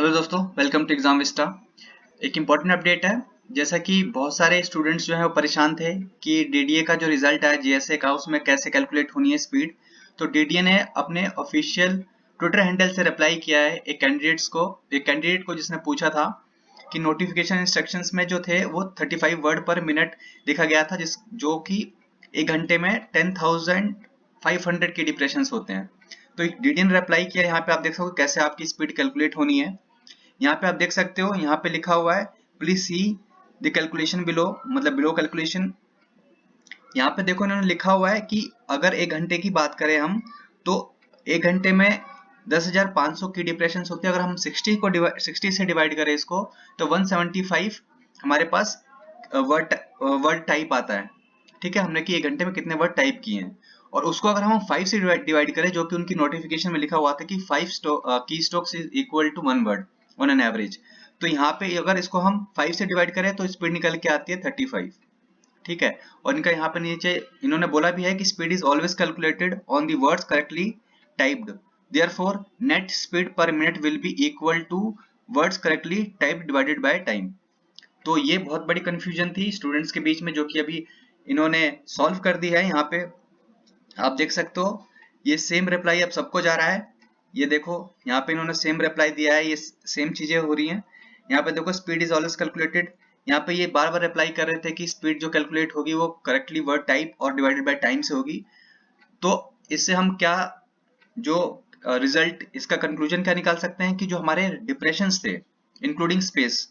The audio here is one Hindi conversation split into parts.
हेलो दोस्तों, वेलकम टू एग्जाम विस्टा। एक इम्पॉर्टेंट अपडेट है। जैसा कि बहुत सारे स्टूडेंट्स जो है वो परेशान थे कि डीडीए का जो रिजल्ट आया जीएसए का उसमें कैसे कैलकुलेट होनी है स्पीड। तो डीडीए ने अपने ऑफिशियल ट्विटर हैंडल से रिप्लाई किया है एक कैंडिडेट को जिसने पूछा था कि नोटिफिकेशन इंस्ट्रक्शंस में जो थे वो 35 वर्ड पर मिनट लिखा गया था, जो कि एक घंटे में 10,500 की डिप्रेशंस होते हैं। तो डीडीए ने रिप्लाई किया। यहाँ पे आप देख सकते हो कैसे आपकी स्पीड कैलकुलेट होनी है। यहाँ पे आप देख सकते हो, यहाँ पे लिखा हुआ है please see the calculation below, मतलब बिलो कैलकुलेशन। यहाँ पे देखो इन्होंने लिखा हुआ है कि अगर एक घंटे की बात करें हम, तो एक घंटे में 10,500 की डिप्रेशन होती है। अगर हम 60 से डिवाइड करें इसको, तो 175 हमारे पास वर्ड टाइप आता है। ठीक है, हमने कि एक घंटे में कितने वर्ड टाइप किए हैं। और उसको अगर हम 5 से डिवाइड करें, जो कि उनकी नोटिफिकेशन में लिखा हुआ था कि 5 की strokes is equal to 1 word on an average. तो यहाँ पे अगर इसको हम 5 से डिवाइड करें तो स्पीड निकल के आती है 35। ठीक है, और इनका यहाँ पे नीचे इन्होंने बोला भी है कि speed is always calculated on the words correctly typed, therefore net speed per minute will be equal to words correctly typed divided by time. तो ये बहुत बड़ी कंफ्यूजन थी स्टूडेंट्स के बीच में, जो कि अभी इन्होंने सॉल्व कर दी है। यहाँ पे आप देख सकते हो ये सेम रिप्लाई अब सबको जा रहा है। ये देखो यहाँ पे इन्होंने सेम रिप्लाई दिया है, ये सेम चीजें हो रही हैं। यहाँ पे देखो स्पीड इज ऑलवेज कैलकुलेटेड। यहाँ पे ये बार बार रिप्लाई कर रहे थे कि स्पीड जो कैलकुलेट होगी वो करेक्टली वर्ड टाइप और डिवाइडेड बाय टाइम से होगी। तो इससे हम क्या जो रिजल्ट इसका कंक्लूजन क्या निकाल सकते हैं कि जो हमारे डिप्रेशंस थे including space,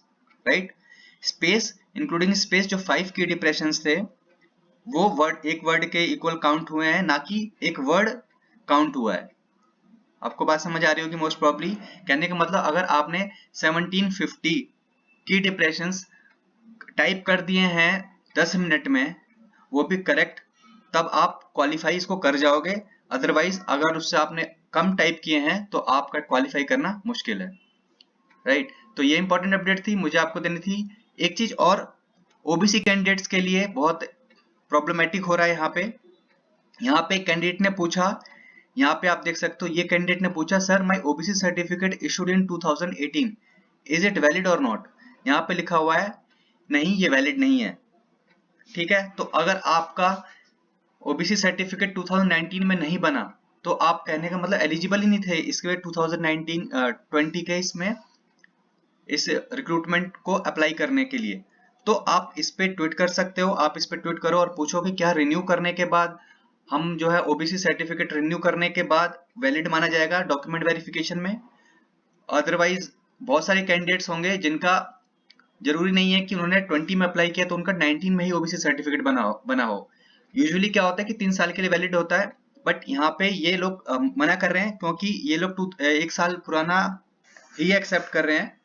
right, space including space, जो 5 की डिप्रेशंस थे वो एक वर्ड के इक्वल काउंट हुए हैं, ना कि एक वर्ड काउंट हुआ है। आपको बात समझ आ रही होगी मोस्ट प्रॉब्ली। कहने का मतलब अगर आपने 1750 की डिप्रेशंस टाइप कर दिए हैं 10 मिनट में, वो भी करेक्ट, तब आप क्वालिफाई इसको कर जाओगे। अदरवाइज अगर उससे आपने कम टाइप किए हैं तो आपका क्वालिफाई करना मुश्किल है, राइट। तो ये इंपॉर्टेंट अपडेट थी, मुझे आपको देनी थी। एक चीज और, ओबीसी कैंडिडेट्स के लिए बहुत प्रॉब्लमेटिक हो रहा है। यहाँ पे एक कैंडिडेट ने पूछा, यहाँ पे आप देख सकते हो, ये कैंडिडेट ने पूछा sir my OBC certificate issued in 2018 is it valid और नॉट। यहाँ पे लिखा हुआ है नहीं, ये वैलिड नहीं है। ठीक है, तो अगर आपका ओबीसी सर्टिफिकेट 2019 में नहीं बना तो आप, कहने का मतलब, एलिजिबल ही नहीं थे इसके 2019 20 के इसमें इस रिक्रूटमेंट को अप्लाई करने के लिए। तो आप इस पे ट्वीट कर सकते हो, आप इस पे ट्वीट करो और पूछो कि क्या रिन्यू करने के बाद हम जो है ओबीसी सर्टिफिकेट रिन्यू करने के बाद वैलिड माना जाएगा डॉक्यूमेंट वेरिफिकेशन में। अदरवाइज बहुत सारे कैंडिडेट्स होंगे जिनका जरूरी नहीं है कि उन्होंने 20 में अप्लाई किया तो उनका 19 में ही ओबीसी सर्टिफिकेट बना हो। यूजुअली क्या होता है कि 3 साल के लिए वैलिड होता है, बट यहाँ पे ये लोग मना कर रहे हैं क्योंकि ये लोग 1 साल पुराना ही एक्सेप्ट कर रहे हैं,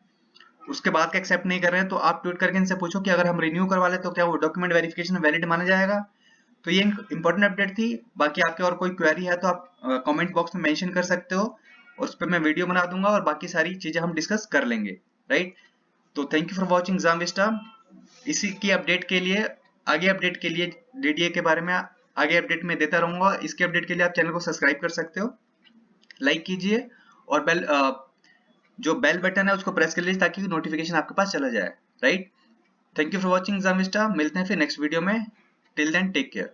उसके बाद का एक्सेप्ट नहीं कर रहे हैं। तो आप ट्वीट करके इनसे पूछो कि अगर हम रिन्यू करवा ले तो क्या वो डॉक्यूमेंट वेरिफिकेशन वैलिड माना जाएगा। तो ये इंपॉर्टेंट अपडेट थी। बाकी आपके और कोई क्वेरी है तो आप कमेंट बॉक्स में मेंशन कर सकते हो, उस पर मैं वीडियो बना दूंगा और बाकी सारी चीजें हम डिस्कस कर लेंगे, राइट। तो thank you for watching Exam Vista. इसी की अपडेट के लिए, आगे अपडेट के लिए, डीडीए के बारे में आगे अपडेट में देता रहूंगा। इसके अपडेट के लिए आप चैनल को सब्सक्राइब कर सकते हो, लाइक कीजिए और जो बेल बटन है उसको प्रेस कर लीजिए ताकि नोटिफिकेशन आपके पास चला जाए, right. Thank you for watching Exam Vista. मिलते हैं फिर नेक्स्ट वीडियो में। Till then take care.